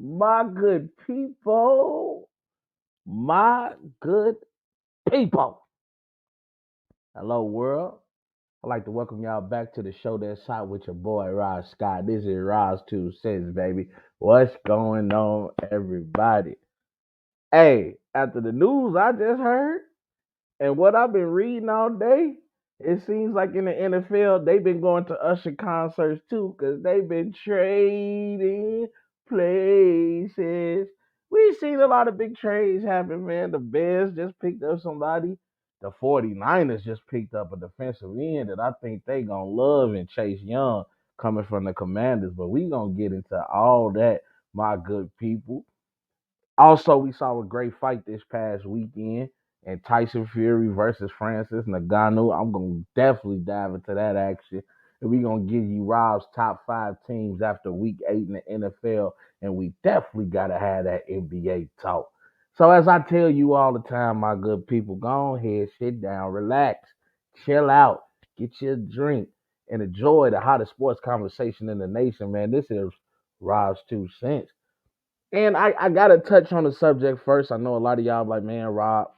My good people, my good people. Hello, world. I'd like to welcome y'all back to the show that's hot with your boy, Roz Scott. This is Roz 2 Cents, baby. What's going on, everybody? Hey, after the news I just heard and what I've been reading all day, it seems like in the NFL, they've been going to Usher concerts too, because they've been trading places. We've seen a lot of big trades happen, man. The Bears just picked up somebody. The 49ers just picked up a defensive end that I think they going to love and Chase Young coming from the Commanders. But we going to get into all that, my good people. Also, we saw a great fight this past weekend and Tyson Fury versus Francis Ngannou. I'm gonna definitely dive into that action. And we're gonna give you Rob's top 5 teams after week 8 in the NFL. And we definitely gotta have that NBA talk. So as I tell you all the time, my good people, go ahead, sit down, relax, chill out, get your drink, and enjoy the hottest sports conversation in the nation, man. This is Rob's 2 cents. And I gotta touch on the subject first. I know a lot of y'all like, man, Rob,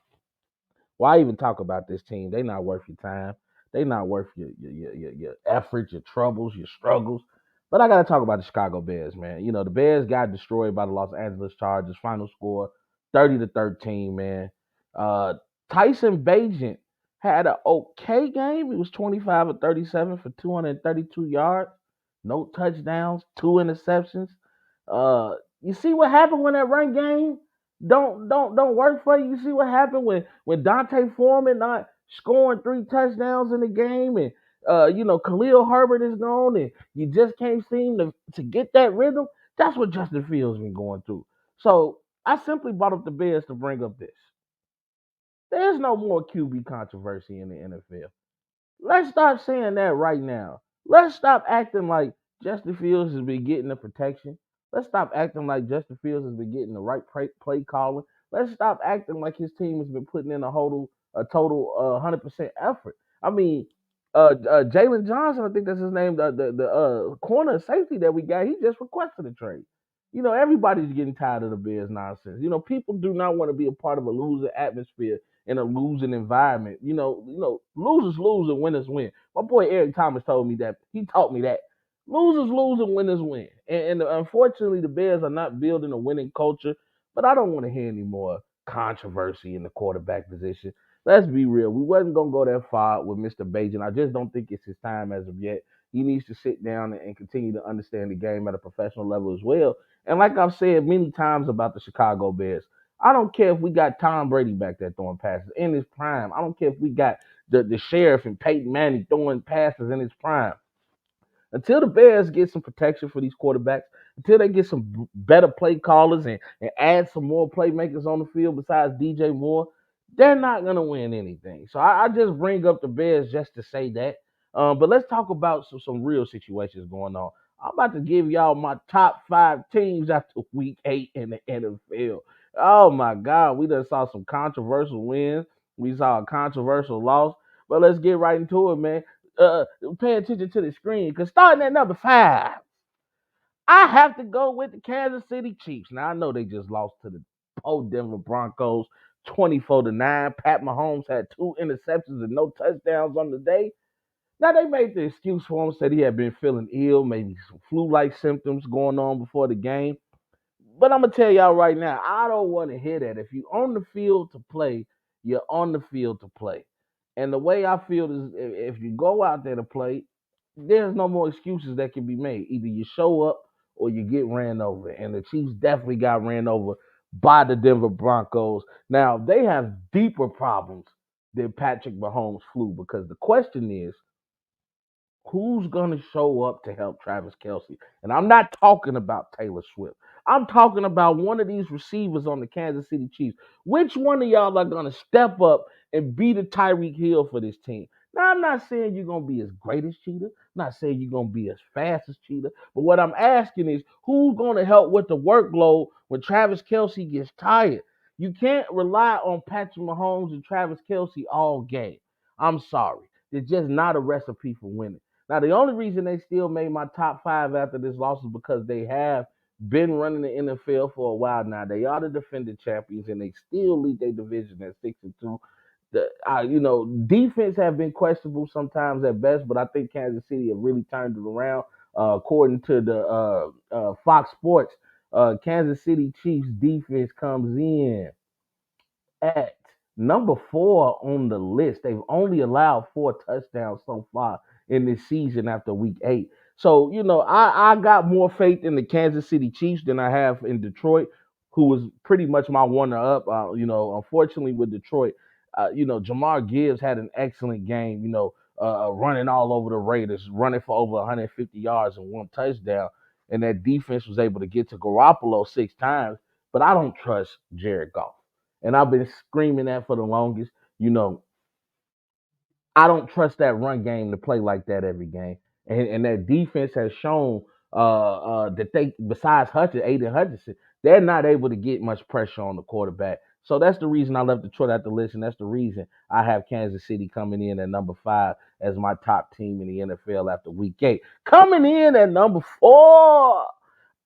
why even talk about this team? They not worth your time. They not worth your effort, your troubles, your struggles. But I gotta talk about the Chicago Bears, man. You know, the Bears got destroyed by the Los Angeles Chargers. Final score 30-13, man. Uh Tyson Bagent had an okay game. He was 25 of 37 for 232 yards, no touchdowns, 2 interceptions. You see what happened when that run game don't work for you. You see what happened when Dante Foreman not scoring 3 touchdowns in the game, and Khalil Herbert is gone, and you just can't seem to get that rhythm. That's what Justin Fields been going through. So I simply brought up the Bears to bring up this. There's no more QB controversy in the NFL. Let's start saying that right now. Let's stop acting like Justin Fields has been getting the protection. Let's stop acting like Justin Fields has been getting the right play calling. Let's stop acting like his team has been putting in a total 100% effort. I mean, Jalen Johnson, I think that's his name, the corner safety that we got. He just requested a trade. You know, everybody's getting tired of the Bears nonsense. You know, people do not want to be a part of a losing atmosphere in a losing environment. Losers lose and winners win. My boy Eric Thomas told me that. He taught me that. Losers lose and winners win. And unfortunately, the Bears are not building a winning culture. But I don't want to hear any more controversy in the quarterback position. Let's be real. We wasn't gonna go that far with Mr. Bajan. I just don't think it's his time as of yet. He needs to sit down and continue to understand the game at a professional level as well. And like I've said many times about the Chicago Bears, I don't care if we got Tom Brady back there throwing passes in his prime. I don't care if we got the sheriff and Peyton Manning throwing passes in his prime. Until the Bears get some protection for these quarterbacks, until they get some better play callers and add some more playmakers on the field besides DJ Moore, they're not going to win anything. So I just bring up the Bears just to say that. But let's talk about some real situations going on. I'm about to give y'all my top 5 teams after week 8 in the NFL. Oh my God, we just saw some controversial wins. We saw a controversial loss. But let's get right into it, man. uh Pay attention to the screen because starting at number 5, I have to go with the Kansas City Chiefs. Now I know they just lost to the Denver Broncos 24-9. Pat Mahomes had 2 interceptions and no touchdowns on the day. Now they made the excuse for him, said he had been feeling ill, maybe some flu-like symptoms going on before the game. But I'm gonna tell y'all right now, I don't want to hear that. If you're on the field to play, you're on the field to play. And the way I feel is, if you go out there to play, there's no more excuses that can be made. Either you show up or you get ran over. And the Chiefs definitely got ran over by the Denver Broncos. Now they have deeper problems than Patrick Mahomes' flu, because the question is, who's going to show up to help Travis Kelsey? And I'm not talking about Taylor Swift. I'm talking about one of these receivers on the Kansas City Chiefs. Which one of y'all are going to step up and be the Tyreek Hill for this team? Now, I'm not saying you're going to be as great as Cheetah. I'm not saying you're going to be as fast as Cheetah. But what I'm asking is, who's going to help with the workload when Travis Kelsey gets tired? You can't rely on Patrick Mahomes and Travis Kelsey all game. I'm sorry. It's just not a recipe for winning. Now, the only reason they still made my top 5 after this loss is because they have been running the NFL for a while now. They are the defending champions, and they still lead their division at 6-2. Defense have been questionable sometimes at best, but I think Kansas City have really turned it around. According to the Fox Sports, Kansas City Chiefs defense comes in at number 4 on the list. They've only allowed 4 touchdowns so far in this season after week 8. So, I got more faith in the Kansas City Chiefs than I have in Detroit, who was pretty much my runner up. Unfortunately with Detroit, Jamar Gibbs had an excellent game, running all over the Raiders, running for over 150 yards and 1 touchdown. And that defense was able to get to Garoppolo 6 times. But I don't trust Jared Goff. And I've been screaming that for the longest. You know, I don't trust that run game to play like that every game. And that defense has shown that they, besides Aiden Hutchinson, they're not able to get much pressure on the quarterback. So that's the reason I left Detroit out the list, and that's the reason I have Kansas City coming in at number 5 as my top team in the NFL after week 8. Coming in at number 4.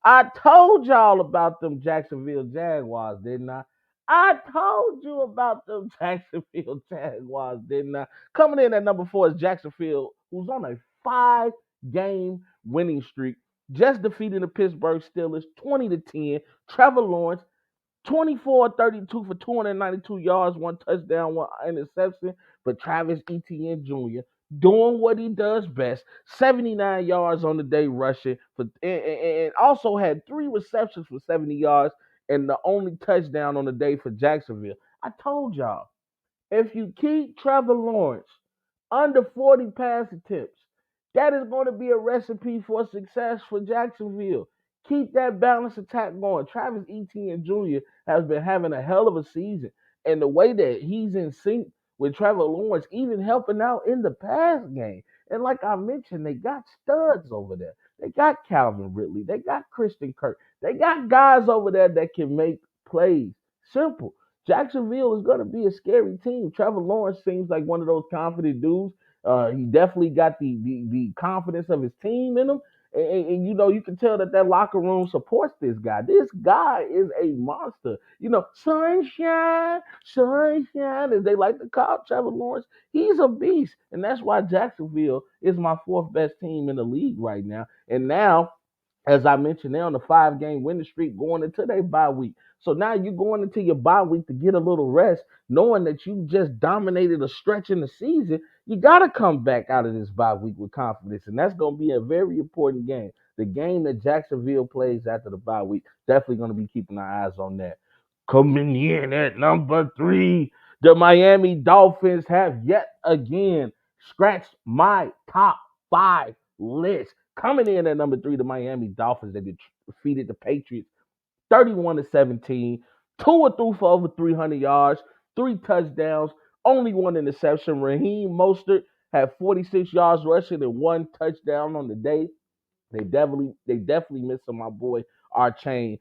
I told y'all about them Jacksonville Jaguars, didn't I? I told you about them Jacksonville Jaguars, didn't I? Coming in at number 4 is Jacksonville, who's on a 5-game winning streak, just defeating the Pittsburgh Steelers 20-10. Trevor Lawrence 24-32 for 292 yards, 1 touchdown, 1 interception. But Travis Etienne Jr. doing what he does best, 79 yards on the day rushing, and also had 3 receptions for 70 yards, and the only touchdown on the day for Jacksonville. I told y'all, if you keep Trevor Lawrence under 40 pass attempts, that is going to be a recipe for success for Jacksonville. Keep that balanced attack going. Travis Etienne Jr. has been having a hell of a season. And the way that he's in sync with Trevor Lawrence, even helping out in the pass game. And like I mentioned, they got studs over there. They got Calvin Ridley. They got Christian Kirk. They got guys over there that can make plays. Simple. Jacksonville is going to be a scary team. Trevor Lawrence seems like one of those confident dudes. He definitely got the confidence of his team in him. And you can tell that locker room supports this guy. This guy is a monster. Sunshine, sunshine, as they like to call Trevor Lawrence. He's a beast. And that's why Jacksonville is my 4th best team in the league right now. And now, as I mentioned, they're on the 5-game winning streak going into their bye week. So now you're going into your bye week to get a little rest, knowing that you just dominated a stretch in the season. You got to come back out of this bye week with confidence, and that's going to be a very important game. The game that Jacksonville plays after the bye week, definitely going to be keeping our eyes on that. Coming in at number 3, the Miami Dolphins have yet again scratched my top 5 list. Coming in at number 3, the Miami Dolphins, they defeated the Patriots 31-17. Tua threw for over 300 yards, 3 touchdowns, only 1 interception. Raheem Mostert had 46 yards rushing and 1 touchdown on the day. They definitely missing my boy Archain,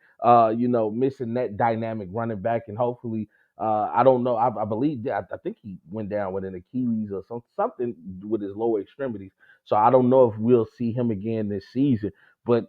missing that dynamic running back, and hopefully, I don't know, I believe I think he went down with an Achilles or something with his lower extremities. So I don't know if we'll see him again this season. But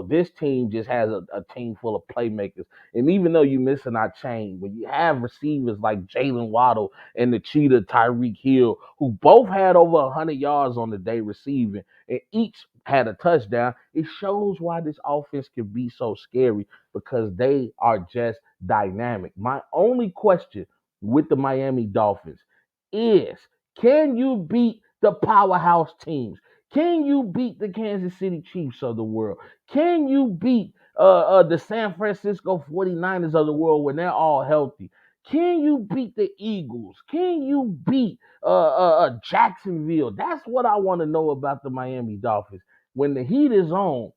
this team just has a team full of playmakers. And even though you're missing our chain, when you have receivers like Jalen Waddle and the cheetah Tyreek Hill, who both had over 100 yards on the day receiving, and each had a touchdown, it shows why this offense can be so scary, because they are just dynamic. My only question with the Miami Dolphins is, can you beat the powerhouse teams? Can you beat the Kansas City Chiefs of the world? Can you beat the San Francisco 49ers of the world when they're all healthy? Can you beat the Eagles? Can you beat Jacksonville? That's what I want to know about the Miami Dolphins. When the heat is on,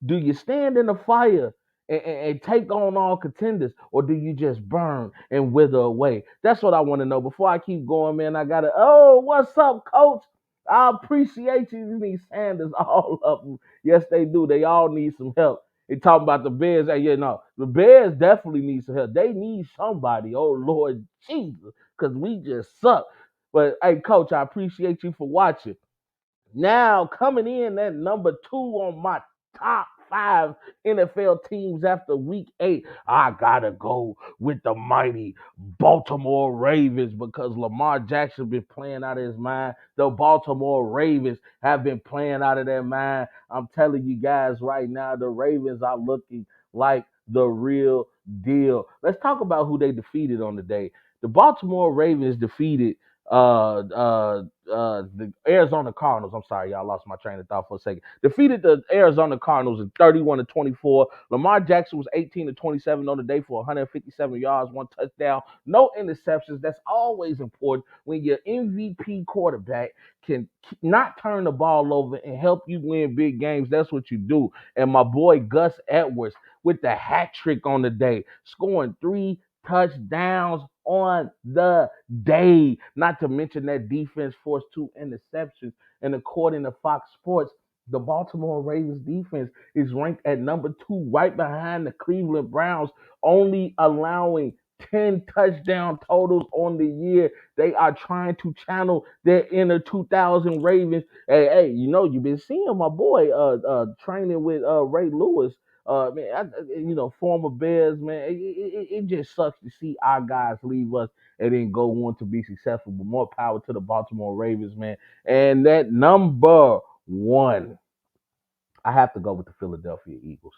do you stand in the fire and take on all contenders, or do you just burn and wither away? That's what I want to know. Before I keep going, man, I gotta. Oh, what's up, Coach? I appreciate you. You need Sanders, all of them. Yes, they do. They all need some help. They talking about the Bears. Hey, the Bears definitely need some help. They need somebody. Oh Lord Jesus, because we just suck. But hey, Coach, I appreciate you for watching. Now coming in at number 2 on my top 5 NFL teams after week 8. I gotta go with the mighty Baltimore Ravens because Lamar Jackson been playing out of his mind. The Baltimore Ravens have been playing out of their mind. I'm telling you guys right now, the Ravens are looking like the real deal. Let's talk about who they defeated on the day. The Baltimore Ravens defeated the Arizona Cardinals. I'm sorry, y'all lost my train of thought for a second. Defeated the Arizona Cardinals in 31-24. Lamar Jackson was 18-27 on the day for 157 yards, 1 touchdown, no interceptions. That's always important when your MVP quarterback can not turn the ball over and help you win big games. That's what you do. And my boy Gus Edwards with the hat trick on the day, scoring 3 touchdowns on the day. Not to mention that defense forced 2 interceptions. And according to Fox Sports, the Baltimore Ravens defense is ranked at number 2, right behind the Cleveland Browns, only allowing 10 touchdown totals on the year. They are trying to channel their inner 2000 Ravens. Hey, you've been seeing my boy training with Ray Lewis. Man, former Bears, man. It just sucks to see our guys leave us and then go on to be successful. But more power to the Baltimore Ravens, man. And that number 1, I have to go with the Philadelphia Eagles.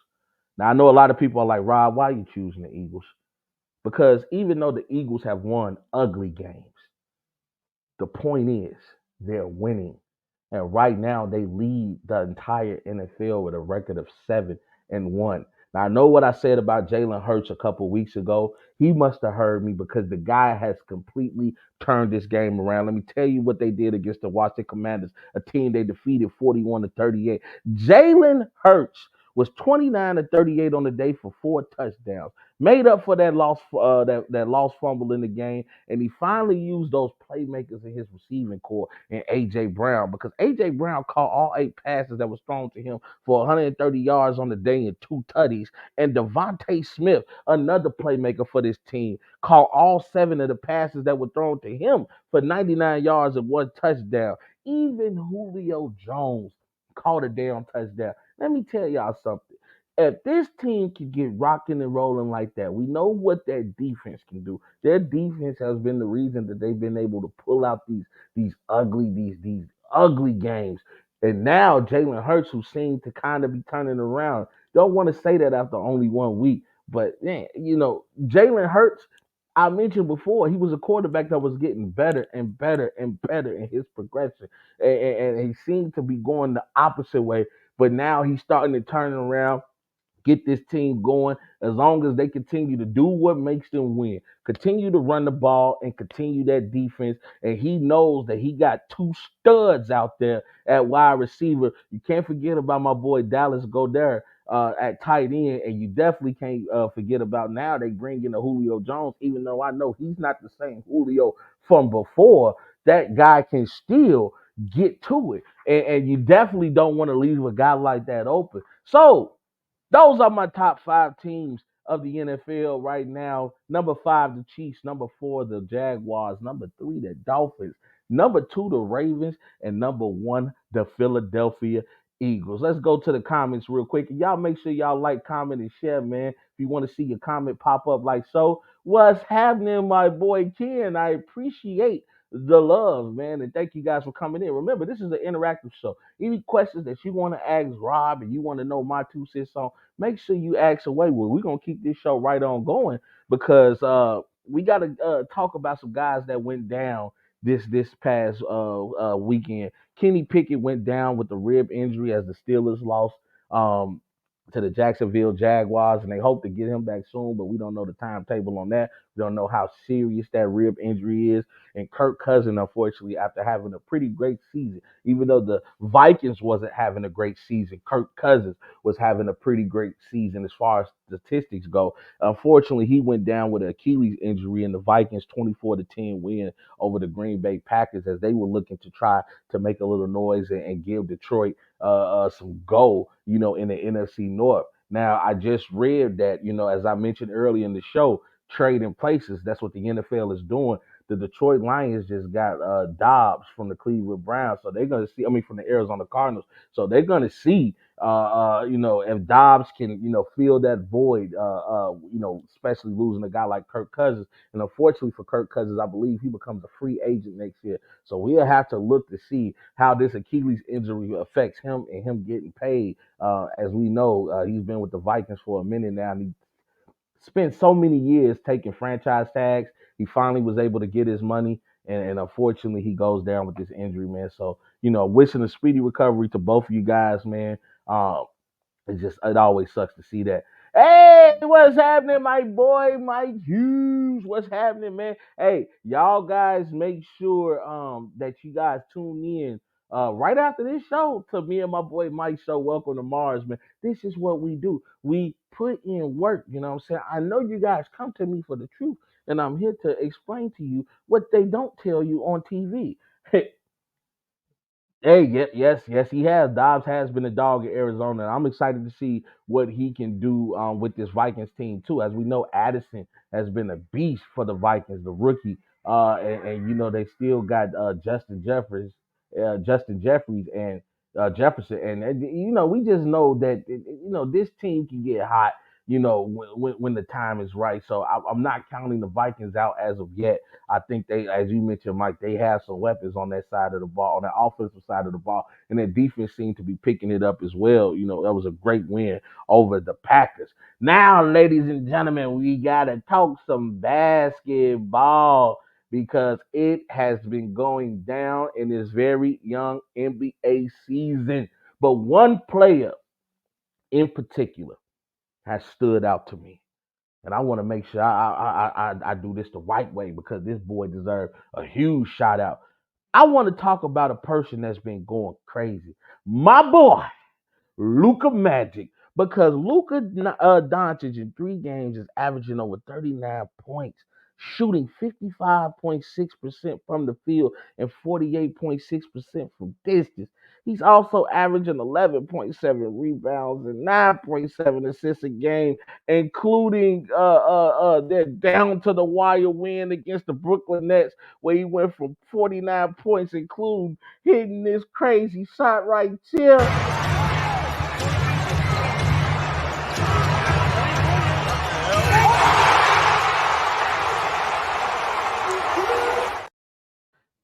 Now I know a lot of people are like, Rob, why are you choosing the Eagles? Because even though the Eagles have won ugly games, the point is they're winning. And right now they lead the entire NFL with a record of 7-1. Now I know what I said about Jalen Hurts a couple weeks ago. He must have heard me because the guy has completely turned this game around. Let me tell you what they did against the Washington Commanders, a team they defeated 41-38. Jalen Hurts was 29-38 on the day for 4 touchdowns. Made up for that that lost fumble in the game, and he finally used those playmakers in his receiving core in A.J. Brown because A.J. Brown caught all 8 passes that was thrown to him for 130 yards on the day and 2 tutties. And Devontae Smith, another playmaker for this team, caught all 7 of the passes that were thrown to him for 99 yards and 1 touchdown. Even Julio Jones caught a damn touchdown. Let me tell y'all something. If this team can get rocking and rolling like that, we know what that defense can do. Their defense has been the reason that they've been able to pull out these ugly games. And now Jalen Hurts, who seemed to kind of be turning around, don't want to say that after only 1 week, but man, Jalen Hurts, I mentioned before, he was a quarterback that was getting better and better and better in his progression, and he seemed to be going the opposite way. But now he's starting to turn around, get this team going as long as they continue to do what makes them win. Continue to run the ball and continue that defense. And he knows that he got 2 studs out there at wide receiver. You can't forget about my boy Dallas Goedert at tight end, and you definitely can't forget about now they bring in a Julio Jones, even though I know he's not the same Julio from before. That guy can still get to it. And you definitely don't want to leave a guy like that open. So, those are my top 5 teams of the NFL right now. Number 5, the Chiefs. Number 4, the Jaguars. Number 3, the Dolphins. Number 2, the Ravens. And number 1, the Philadelphia Eagles. Let's go to the comments real quick. And y'all make sure y'all like, comment, and share, man. If you want to see your comment pop up like so. What's happening, my boy Ken? I appreciate the love, man. And thank you guys for coming in. Remember, this is an interactive show. Any questions that you want to ask Rob and you want to know my 2 cents on, make sure you ask away. Well, we're gonna keep this show right on going because we gotta talk about some guys that went down this past weekend. Kenny Pickett went down with a rib injury as the Steelers lost to the Jacksonville Jaguars, and they hope to get him back soon, but we don't know the timetable on that. We don't know how serious that rib injury is. And Kirk Cousins, unfortunately, after having a pretty great season, even though the Vikings wasn't having a great season, Kirk Cousins was having a pretty great season as far as statistics go. Unfortunately, he went down with an Achilles injury in the Vikings 24-10 win over the Green Bay Packers as they were looking to try to make a little noise and give Detroit some go, in the NFC North. Now, I just read that, as I mentioned earlier in the show, trading places. That's what the NFL is doing. the Detroit Lions just got Dobbs from the Cleveland Browns, so they're gonna see. I mean, from the Arizona Cardinals, so they're gonna see. If Dobbs can, fill that void, especially losing a guy like Kirk Cousins. And unfortunately for Kirk Cousins, I believe he becomes a free agent next year. So we'll have to look to see how this Achilles injury affects him and him getting paid. As we know, he's been with the Vikings for a minute now, and he spent so many years taking franchise tags. He finally was able to get his money, and unfortunately, he goes down with this injury, man. So, wishing a speedy recovery to both of you guys, man. It always sucks to see that. Hey, what's happening, my boy, Mike Hughes? What's happening, man? Hey, y'all guys, make sure that you guys tune in right after this show to me and my boy Mike show. Welcome to Mars, man. This is what we do. We put in work. You know what I'm saying? I know you guys come to me for the truth, and I'm here to explain to you what they don't tell you on TV. Hey, yes, he has. Dobbs has been a dog in Arizona, and I'm excited to see what he can do with this Vikings team too. As we know, Addison has been a beast for the Vikings, the rookie, and they still got Justin Jeffries, and Jefferson, and we just know that this team can get hot. When the time is right. So I'm not counting the Vikings out as of yet. I think they, as you mentioned, Mike, they have some weapons on that side of the ball, on the offensive side of the ball, and their defense seemed to be picking it up as well. That was a great win over the Packers. Now, ladies and gentlemen, we gotta talk some basketball because it has been going down in this very young NBA season. But one player in particular has stood out to me. And I want to make sure I do this the right way because this boy deserves a huge shout out. I want to talk about a person that's been going crazy. My boy, Luka Magic, because Luka Doncic in 3 games is averaging over 39 points, shooting 55.6% from the field and 48.6% from distance. He's also averaging 11.7 rebounds and 9.7 assists a game, including their down to the wire win against the Brooklyn Nets, where he went from 49 points, including hitting this crazy shot right here.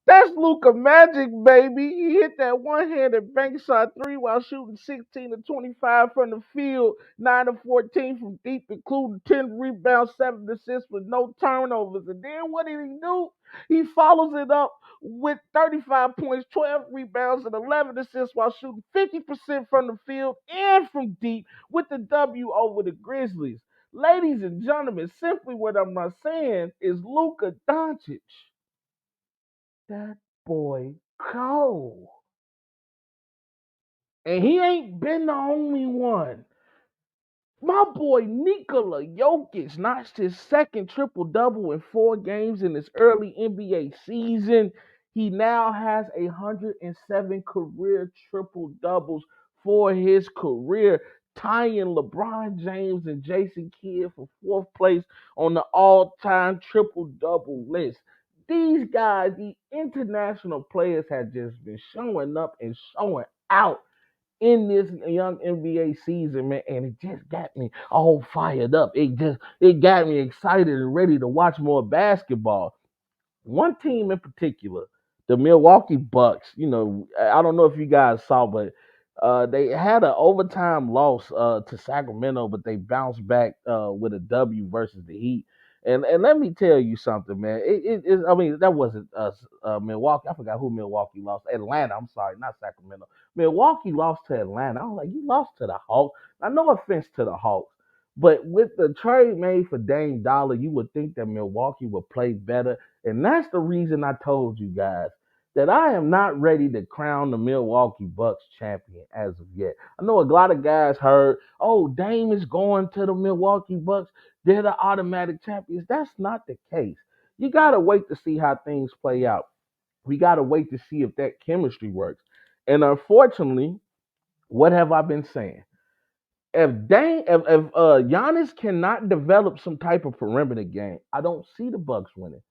That's Luka Magic, baby. He hit that one-handed bank shot three while shooting 16 to 25 from the field, 9 to 14 from deep, including 10 rebounds, 7 assists with no turnovers. And then what did he do? He follows it up with 35 points, 12 rebounds, and 11 assists while shooting 50% from the field and from deep with the W over the Grizzlies. Ladies and gentlemen, simply what I'm not saying is Luka Doncic. That boy go. And he ain't been the only one. My boy Nikola Jokic notched his second triple double in 4 games in this early NBA season. He now has 107 career triple doubles for his career, tying LeBron James and Jason Kidd for fourth place on the all-time triple double list. These guys, the international players, have just been showing up and showing out in this young NBA season, man, and it just got me all fired up. It got me excited and ready to watch more basketball. One team in particular, the Milwaukee Bucks. I don't know if you guys saw, but they had an overtime loss to Sacramento, but they bounced back with a W versus the Heat. And let me tell you something, man. I mean, that wasn't Milwaukee. I forgot who Milwaukee lost. Atlanta. I'm sorry, not Sacramento. Milwaukee lost to Atlanta. I was like, you lost to the Hawks. Now, no offense to the Hawks, but with the trade made for Dame Dollar, you would think that Milwaukee would play better. And that's the reason I told you guys that I am not ready to crown the Milwaukee Bucks champion as of yet. I know a lot of guys heard, oh, Dame is going to the Milwaukee Bucks. They're the automatic champions. That's not the case. You got to wait to see how things play out. We got to wait to see if that chemistry works. And unfortunately, what have I been saying? If Giannis cannot develop some type of perimeter game, I don't see the Bucks winning.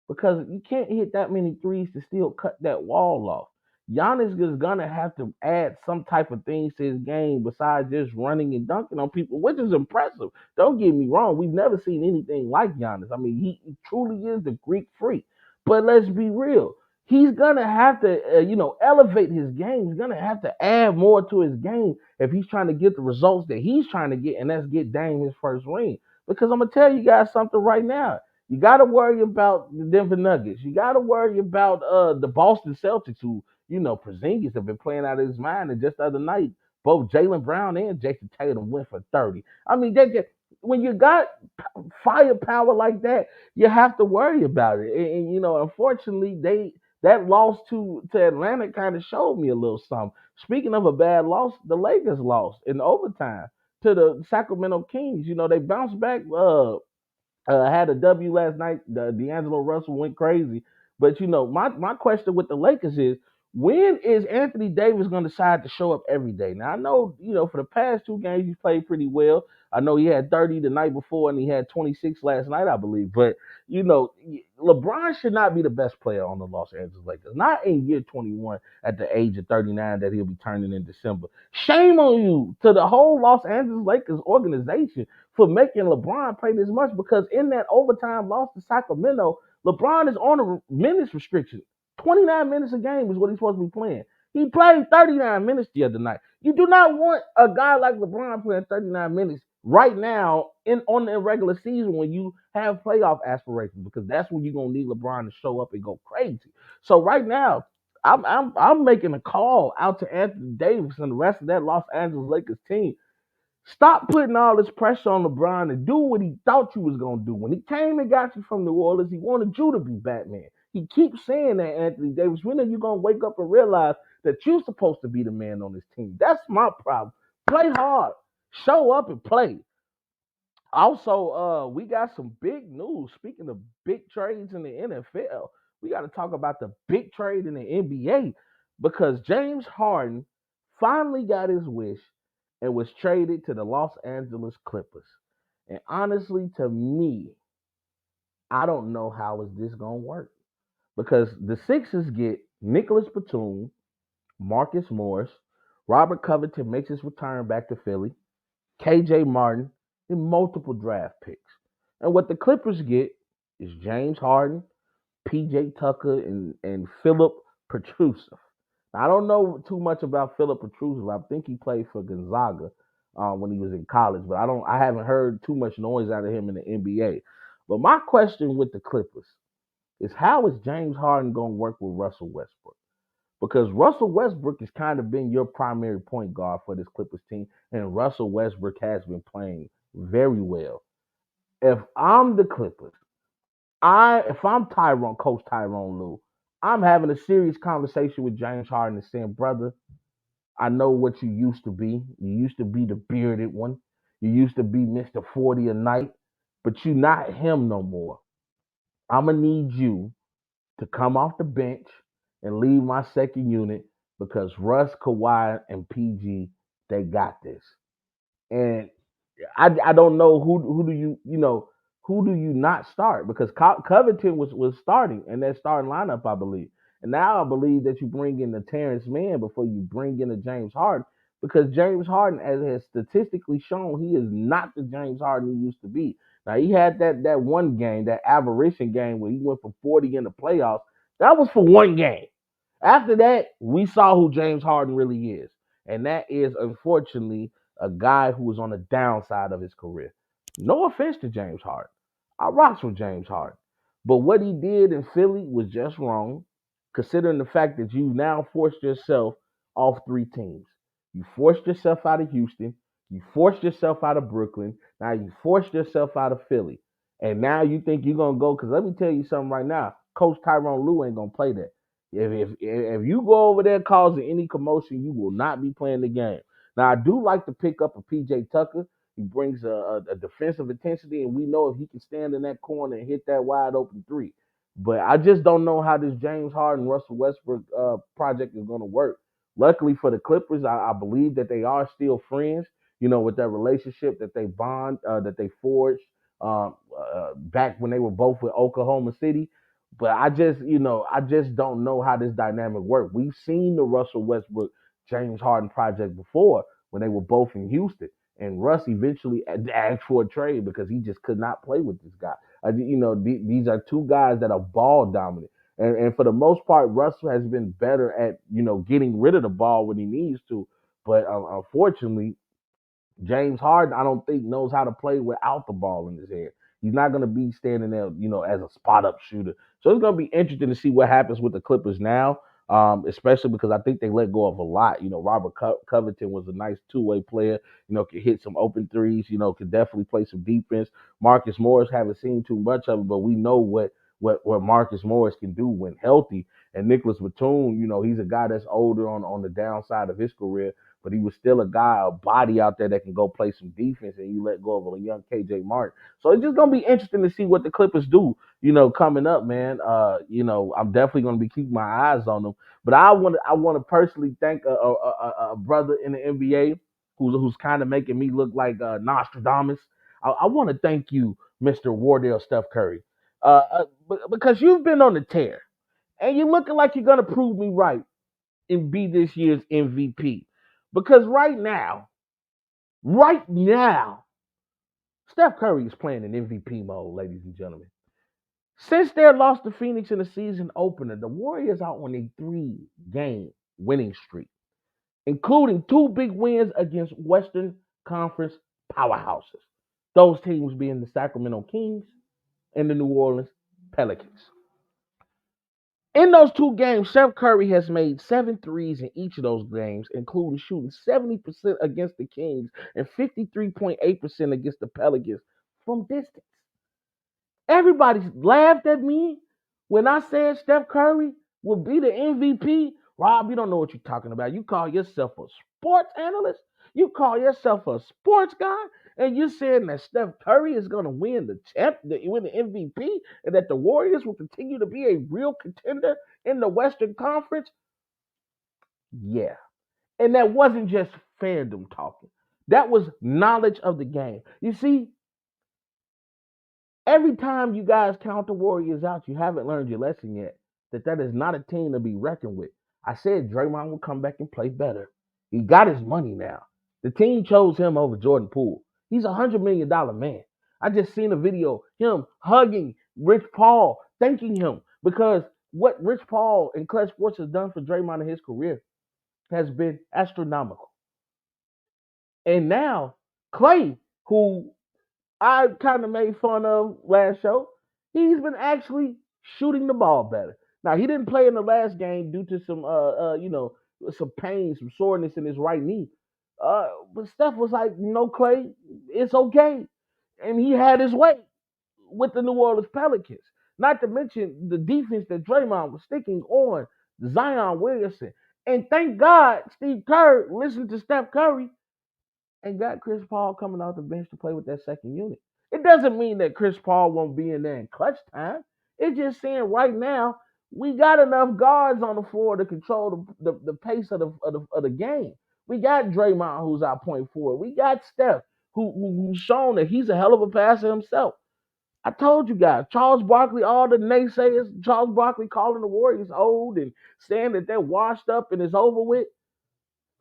because you can't hit that many threes to still cut that wall off. Giannis is gonna have to add some type of things to his game besides just running and dunking on people, which is impressive. Don't get me wrong, we've never seen anything like Giannis. I mean, he truly is the Greek freak. But let's be real. He's gonna have to, elevate his game. He's gonna have to add more to his game if he's trying to get the results that he's trying to get, and that's get Dame his first ring. Because I'm gonna tell you guys something right now. You got to worry about the Denver Nuggets. You got to worry about the Boston Celtics, who Porzingis have been playing out of his mind. And just the other night, both Jaylen Brown and Jason Tatum went for 30. I mean, when you got firepower like that, you have to worry about it. And unfortunately, that loss to Atlanta kind of showed me a little something. Speaking of a bad loss, the Lakers lost in overtime to the Sacramento Kings. They bounced back. Had a W last night. D'Angelo Russell went crazy. But my question with the Lakers is, when is Anthony Davis going to decide to show up every day? Now I know for the past two games he's played pretty well. I know he had 30 the night before and he had 26 last night, I believe. But LeBron should not be the best player on the Los Angeles Lakers. Not in year 21 at the age of 39 that he'll be turning in December. Shame on you to the whole Los Angeles Lakers organization for making LeBron play this much, because in that overtime loss to Sacramento, LeBron is on a minutes restriction. 29 minutes a game is what he's supposed to be playing. He played 39 minutes the other night. You do not want a guy like LeBron playing 39 minutes right now on the regular season when you have playoff aspirations, because that's when you're gonna need LeBron to show up and go crazy. So right now, I'm making a call out to Anthony Davis and the rest of that Los Angeles Lakers team. Stop putting all this pressure on LeBron and do what he thought you was gonna do. When he came and got you from New Orleans, he wanted you to be Batman. He keeps saying that, Anthony Davis. When are you gonna wake up and realize that you're supposed to be the man on this team? That's my problem. Play hard, show up and play. Also, we got some big news. Speaking of big trades in the NFL, we got to talk about the big trade in the NBA, because James Harden finally got his wish and was traded to the Los Angeles Clippers. And honestly, to me, I don't know how is this gonna work, because the Sixers get Nicholas Batum, Marcus Morris, Robert Covington makes his return back to Philly, KJ Martin, and multiple draft picks. And what the Clippers get is James Harden, PJ Tucker, and Philip Petrusev. Now, I don't know too much about Philip Petrusev. I think he played for Gonzaga when he was in college, but I haven't heard too much noise out of him in the NBA. But my question with the Clippers is, how is James Harden going to work with Russell Westbrook? Because Russell Westbrook has kind of been your primary point guard for this Clippers team, and Russell Westbrook has been playing very well. If I'm the Clippers, if I'm Coach Tyrone Lue, I'm having a serious conversation with James Harden and saying, brother, I know what you used to be. You used to be the bearded one. You used to be Mr. 40 a night, but you're not him no more. I'm gonna need you to come off the bench and leave my second unit, because Russ, Kawhi, and PG, they got this. And I don't know who do who do you not start, because Covington was starting in that starting lineup, I believe. And now I believe that you bring in the Terrence Mann before you bring in the James Harden, because James Harden, as has statistically shown, he is not the James Harden he used to be. Now he had that one game, that aberration game where he went for 40 in the playoffs. That was for one game. After that, we saw who James Harden really is. And that is, unfortunately, a guy who was on the downside of his career. No offense to James Harden. I rocks with James Harden. But what he did in Philly was just wrong, considering the fact that you now forced yourself off three teams. You forced yourself out of Houston. You forced yourself out of Brooklyn. Now you forced yourself out of Philly. And now you think you're going to go, because let me tell you something right now. Coach Tyrone Lue ain't going to play that. If you go over there causing any commotion, you will not be playing the game. Now, I do like to pick up a PJ Tucker. He brings a defensive intensity, and we know if he can stand in that corner and hit that wide open three. But I just don't know how this James Harden, Russell Westbrook project is going to work. Luckily for the Clippers, I believe that they are still friends, with that relationship that they bond, that they forged back when they were both with Oklahoma City. But I just don't know how this dynamic works. We've seen the Russell Westbrook, James Harden project before when they were both in Houston, and Russ eventually asked for a trade because he just could not play with this guy. These are two guys that are ball dominant, and for the most part, Russ has been better at getting rid of the ball when he needs to. But unfortunately, James Harden, I don't think knows how to play without the ball in his hand. He's not going to be standing there, as a spot up shooter. So it's going to be interesting to see what happens with the Clippers now, especially because I think they let go of a lot. Robert Covington was a nice two-way player. Could hit some open threes. Could definitely play some defense. Marcus Morris haven't seen too much of it, but we know what Marcus Morris can do when healthy. And Nicholas Batum, he's a guy that's older on the downside of his career, but he was still a guy, a body out there that can go play some defense, and you let go of a young KJ Martin. So it's just gonna be interesting to see what the Clippers do, coming up, man. I'm definitely gonna be keeping my eyes on them. But I want to personally thank a brother in the NBA who's kind of making me look like Nostradamus. I want to thank you, Mr. Wardell Steph Curry, because you've been on the tear, and you're looking like you're gonna prove me right and be this year's MVP. Because right now, Steph Curry is playing in MVP mode, ladies and gentlemen. Since their loss to Phoenix in the season opener, the Warriors are on a 3-game winning streak, including 2 big wins against Western Conference powerhouses. Those teams being the Sacramento Kings and the New Orleans Pelicans. In those 2 games, Steph Curry has made 7 threes in each of those games, including shooting 70% against the Kings and 53.8% against the Pelicans from distance. Everybody laughed at me when I said Steph Curry would be the MVP. Rob, you don't know what you're talking about. You call yourself a sports analyst. You call yourself a sports guy, and you're saying that Steph Curry is going to win win the MVP, and that the Warriors will continue to be a real contender in the Western Conference. Yeah, and that wasn't just fandom talking. That was knowledge of the game. You see, every time you guys count the Warriors out, you haven't learned your lesson yet. That is not a team to be reckoned with. I said Draymond will come back and play better. He got his money now. The team chose him over Jordan Poole. He's $100 million man. I just seen a video him hugging Rich Paul, thanking him because what Rich Paul and Clutch Sports has done for Draymond in his career has been astronomical. And now Clay, who I kind of made fun of last show, he's been actually shooting the ball better. Now he didn't play in the last game due to some some pain, some soreness in his right knee. But Steph was like, Clay, it's okay, and he had his way with the New Orleans Pelicans. Not to mention the defense that Draymond was sticking on Zion Williamson. And thank God Steve Kerr listened to Steph Curry and got Chris Paul coming off the bench to play with that second unit. It doesn't mean that Chris Paul won't be in there in clutch time. It's just saying right now we got enough guards on the floor to control the pace of the game. We got Draymond, who's our point forward. We got Steph, who's shown that he's a hell of a passer himself. I told you guys, Charles Barkley, all the naysayers, Charles Barkley calling the Warriors old and saying that they're washed up and it's over with.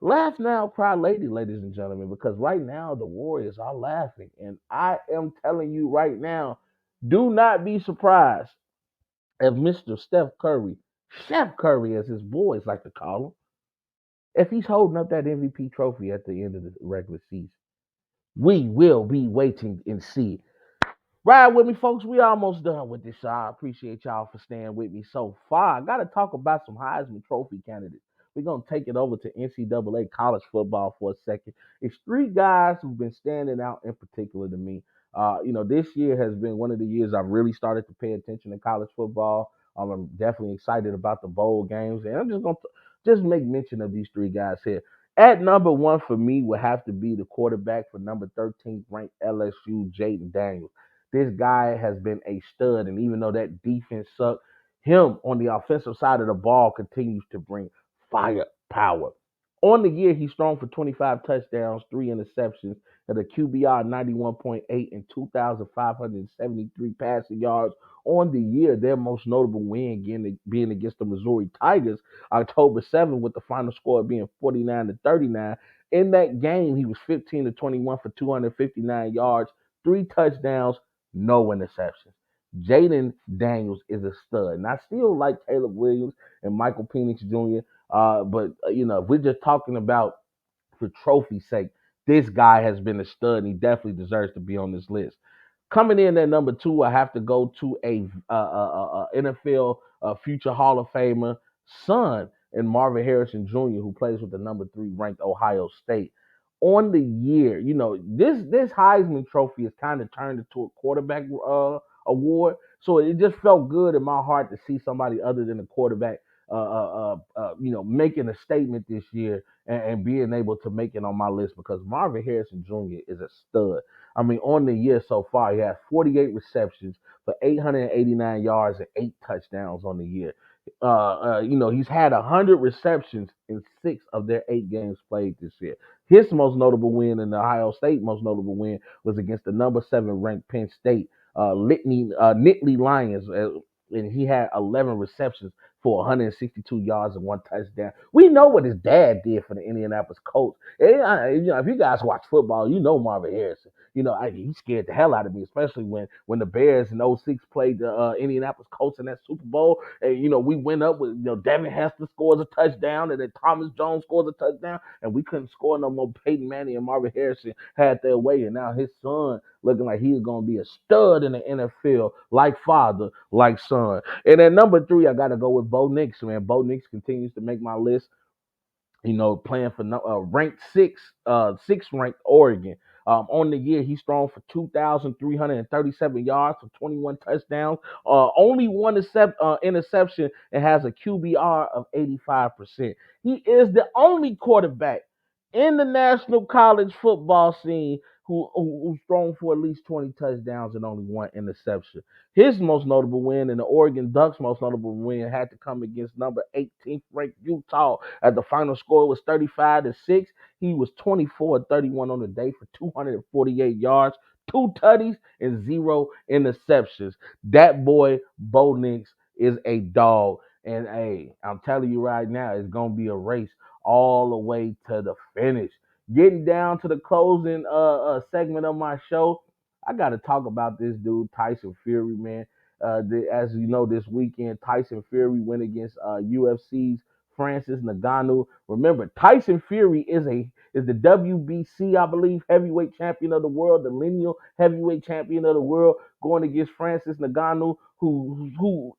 Laugh now, cry later, ladies and gentlemen, because right now the Warriors are laughing. And I am telling you right now, do not be surprised if Mr. Chef Curry, as his boys like to call him, if he's holding up that MVP trophy at the end of the regular season. We will be waiting and see. Ride with me, folks. We almost done with this. I appreciate y'all for staying with me so far. I got to talk about some Heisman Trophy candidates. We're going to take it over to NCAA college football for a second. It's 3 guys who've been standing out in particular to me. This year has been one of the years I've really started to pay attention to college football. I'm definitely excited about the bowl games. And I'm just going to just make mention of these 3 guys here. At number 1 for me would have to be the quarterback for number 13th ranked LSU, Jaden Daniels. This guy has been a stud, and even though that defense sucked, him on the offensive side of the ball continues to bring firepower. On the year, he's thrown for 25 touchdowns, 3 interceptions, at a QBR 91.8 and 2,573 passing yards. On the year, their most notable win being against the Missouri Tigers, October 7th, with the final score being 49-39. In that game, he was 15 to 21 for 259 yards, 3 touchdowns, no interceptions. Jaden Daniels is a stud. And I still like Caleb Williams and Michael Penix Jr. But if we're just talking about for trophy's sake, this guy has been a stud, and he definitely deserves to be on this list. Coming in at number two, I have to go to a NFL future Hall of Famer son and Marvin Harrison Jr., who plays with the number three ranked Ohio State. On the year, this Heisman Trophy is kind of turned into a quarterback award, so it just felt good in my heart to see somebody other than the quarterback, making a statement this year and being able to make it on my list because Marvin Harrison Jr. is a stud. I mean, on the year so far, he has 48 receptions for 889 yards and 8 touchdowns on the year. He's had 100 receptions in 6 of their 8 games played this year. His most notable win in the Ohio State most notable win was against the number 7 ranked Penn State Nittany Lions, and he had 11 receptions for 162 yards and 1 touchdown. We know what his dad did for the Indianapolis Colts. If you guys watch football, you know Marvin Harrison. He scared the hell out of me, especially when the Bears in '06 played the Indianapolis Colts in that Super Bowl. And, we went up with, Devin Hester scores a touchdown, and then Thomas Jones scores a touchdown, and we couldn't score no more. Peyton Manning and Marvin Harrison had their way, and now his son looking like he's going to be a stud in the NFL, like father, like son. And at number three, I got to go with Bo Nix, man. Bo Nix continues to make my list, playing for ranked sixth ranked Oregon. On the year, he's thrown for 2,337 yards for 21 touchdowns, only one interception, and has a QBR of 85%. He is the only quarterback in the National College Football scene who's thrown for at least 20 touchdowns and only one interception. His most notable win and the Oregon Ducks' most notable win had to come against number 18th ranked Utah. At the final score was 35-6. He was 24-31 on the day for 248 yards, 2 tutties, and 0 interceptions. That boy, Bo Nix, is a dog. And hey, I'm telling you right now, it's gonna be a race all the way to the finish. Getting down to the closing segment of my show, I got to talk about this dude, Tyson Fury, man. As you know, this weekend, Tyson Fury went against UFC's Francis Ngannou. Remember, Tyson Fury is the WBC, I believe, heavyweight champion of the world, the lineal heavyweight champion of the world, going against Francis Ngannou, who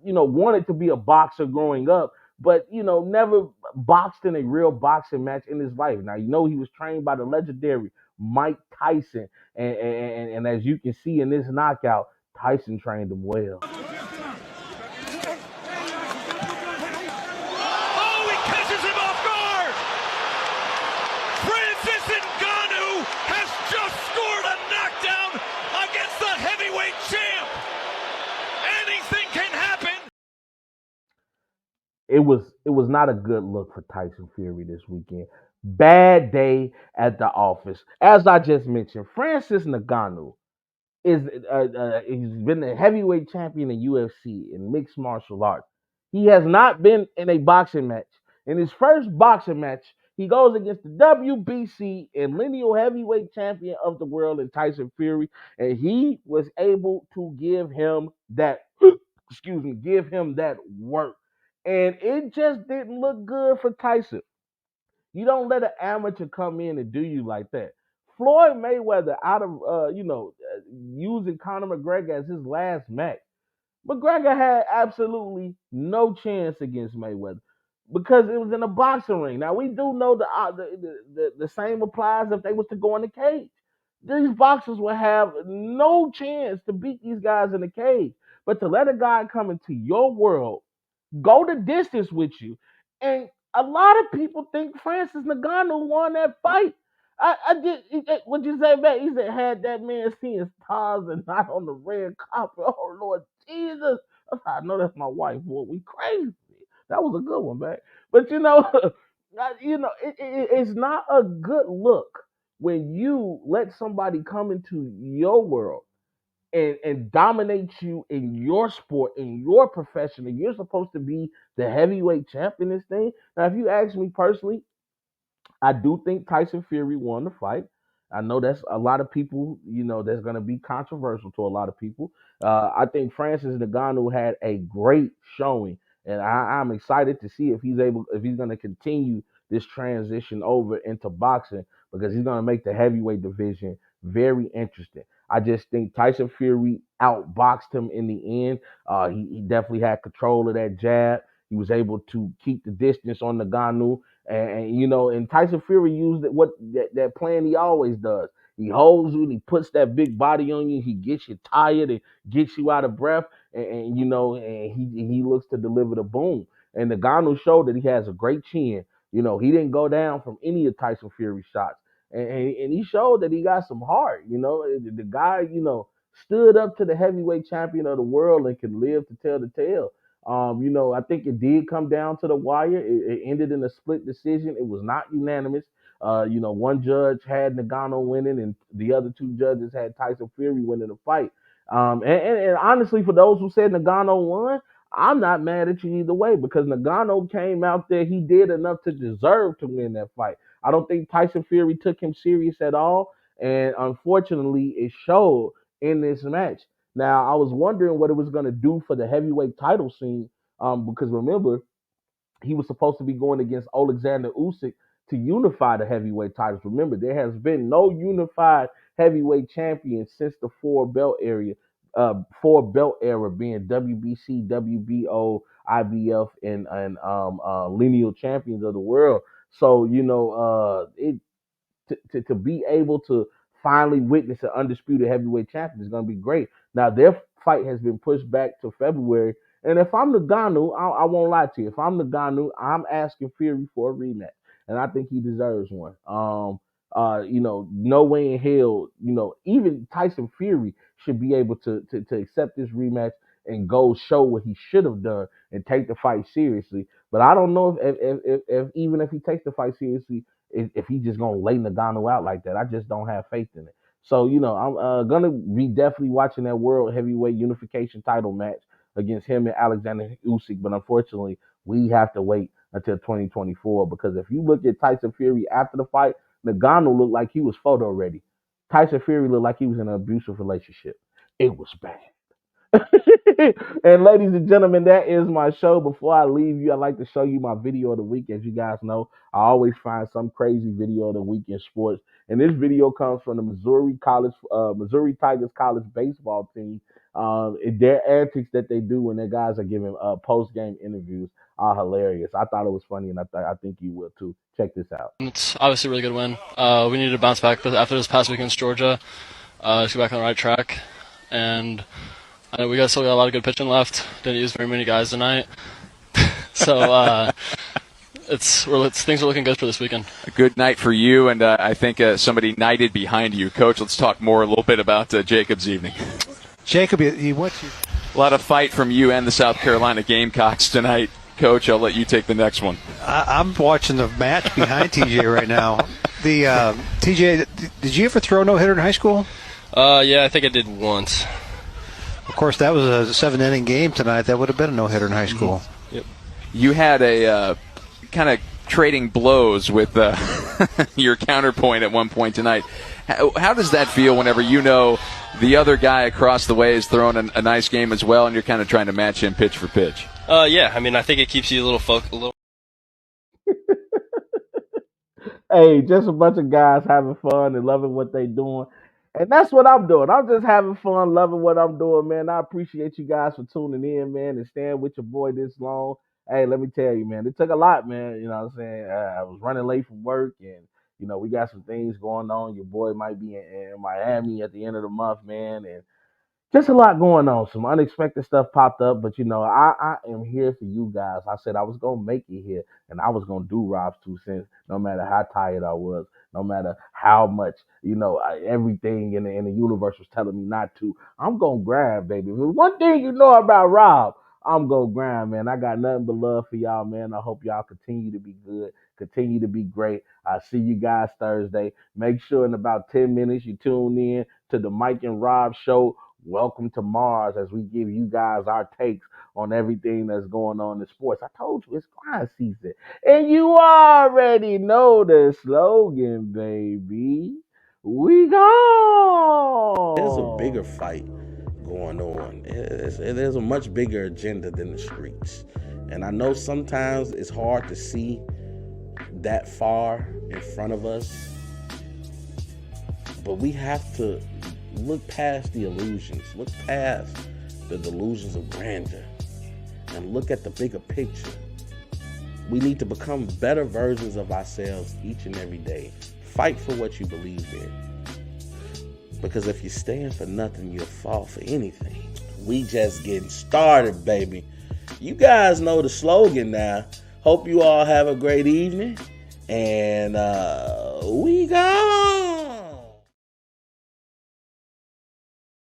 wanted to be a boxer growing up, but never boxed in a real boxing match in his life. Now he was trained by the legendary Mike Tyson, and as you can see in this knockout, Tyson trained him well. Oh, he catches him off guard! Francis Ngannou has just scored a knockdown against the heavyweight champ! Anything can happen! It was not a good look for Tyson Fury this weekend. Bad day at the office. As I just mentioned, Francis Ngannou he's been the heavyweight champion in UFC in mixed martial arts. He has not been in a boxing match. In his first boxing match, he goes against the WBC and lineal heavyweight champion of the world in Tyson Fury, and he was able to give him that give him that work. And it just didn't look good for Tyson. You don't let an amateur come in and do you like that. Floyd Mayweather, out of using Conor McGregor as his last match, McGregor had absolutely no chance against Mayweather because it was in a boxing ring. Now we do know the same applies if they was to go in the cage. These boxers would have no chance to beat these guys in the cage. But to let a guy come into your world, go the distance with you. And a lot of people think Francis Ngannou won that fight. I did. What you say, man? He said, had that man seeing stars and not on the red carpet. Oh, Lord Jesus. That's how I know that's my wife. Boy, we crazy. That was a good one, man. But It's not a good look when you let somebody come into your world and dominate you in your sport, in your profession, and you're supposed to be the heavyweight champ in this thing. Now, if you ask me personally, I do think Tyson Fury won the fight. I know that's a lot of people, that's going to be controversial to a lot of people. I think Francis Ngannou had a great showing, and I'm excited to see if he's going to continue this transition over into boxing because he's going to make the heavyweight division very interesting. I just think Tyson Fury outboxed him in the end. He definitely had control of that jab. He was able to keep the distance on Ngannou. And Tyson Fury used that plan he always does. He holds you and he puts that big body on you. He gets you tired and gets you out of breath. And he looks to deliver the boom. And the Ngannou showed that he has a great chin. He didn't go down from any of Tyson Fury's shots. And he showed that he got some heart. The guy, stood up to the heavyweight champion of the world and can live to tell the tale. I think it did come down to the wire. It ended in a split decision. It was not unanimous. One judge had Nagano winning, and the other two judges had Tyson Fury winning the fight. And honestly, for those who said Nagano won, I'm not mad at you either way because Nagano came out there. He did enough to deserve to win that fight. I don't think Tyson Fury took him serious at all, and unfortunately, it showed in this match. Now, I was wondering what it was going to do for the heavyweight title scene, because remember, he was supposed to be going against Alexander Usyk to unify the heavyweight titles. Remember, there has been no unified heavyweight champion since the four belt era being WBC, WBO, IBF, and lineal champions of the world. So to be able to finally witness an undisputed heavyweight champion is going to be great. Now, their fight has been pushed back to February. And if I'm Ngannou, I won't lie to you. If I'm Ngannou, I'm asking Fury for a rematch. And I think he deserves one. No way in hell, even Tyson Fury should be able to accept this rematch and go show what he should have done and take the fight seriously. But I don't know if even if he takes the fight seriously, if he's just gonna lay Nagano out like that. I just don't have faith in it. So I'm gonna be definitely watching that world heavyweight unification title match against him and Alexander Usyk. But unfortunately, we have to wait until 2024 because if you look at Tyson Fury after the fight, Nagano looked like he was photo ready. Tyson Fury looked like he was in an abusive relationship. It was bad. And ladies and gentlemen, that is my show. Before I leave you, I'd like to show you my video of the week. As you guys know, I always find some crazy video of the week in sports. And this video comes from the Missouri Tigers college baseball team. Their antics that they do when their guys are giving post game interviews are hilarious. I thought it was funny, and I think you will too. Check this out. It's obviously a really good win. We needed to bounce back after this past week against Georgia. Let's get back on the right track. And I know we still got a lot of good pitching left. Didn't use very many guys tonight. So things are looking good for this weekend. A good night for you, and I think somebody knighted behind you. Coach, let's talk more a little bit about Jacob's evening. Jacob, he wants you. A lot of fight from you and the South Carolina Gamecocks tonight. Coach, I'll let you take the next one. I'm watching the match behind TJ right now. TJ, did you ever throw a no-hitter in high school? Yeah, I think I did once. Of course, that was a 7-inning game tonight. That would have been a no-hitter in high school. Mm-hmm. Yep. You had a kind of trading blows with your counterpoint at one point tonight. How does that feel whenever you know the other guy across the way is throwing a nice game as well, and you're kind of trying to match him pitch for pitch? Yeah, I mean, I think it keeps you a little Hey, just a bunch of guys having fun and loving what they doing. And that's what I'm doing. I'm just having fun, loving what I'm doing, man. I appreciate you guys for tuning in, man, and staying with your boy this long. Hey, let me tell you, man, it took a lot, man. You know what I'm saying? I was running late from work, and, we got some things going on. Your boy might be in Miami at the end of the month, man, and just a lot going on. Some unexpected stuff popped up, but I am here for you guys. I said I was gonna make it here, and I was gonna do Rob's 2 cents, no matter how tired I was, no matter how much everything in the universe was telling me not to. I'm gonna grind, baby. One thing you know about Rob, I'm gonna grind, man. I got nothing but love for y'all, man. I hope y'all continue to be good, Continue to be great. I'll see you guys Thursday. Make sure in about 10 minutes you tune in to the Mike and Rob show. Welcome to Mars as we give you guys our takes on everything that's going on in sports. I told you it's grind season. And you already know the slogan, baby. We go. There's a bigger fight going on. There's a much bigger agenda than the streets. And I know sometimes it's hard to see that far in front of us, but we have to look past the illusions, look past the delusions of grandeur, and look at the bigger picture. We need to become better versions of ourselves each and every day. Fight for what you believe in. Because if you're staying for nothing, you'll fall for anything. We just getting started, baby. You guys know the slogan now. Hope you all have a great evening. And we go.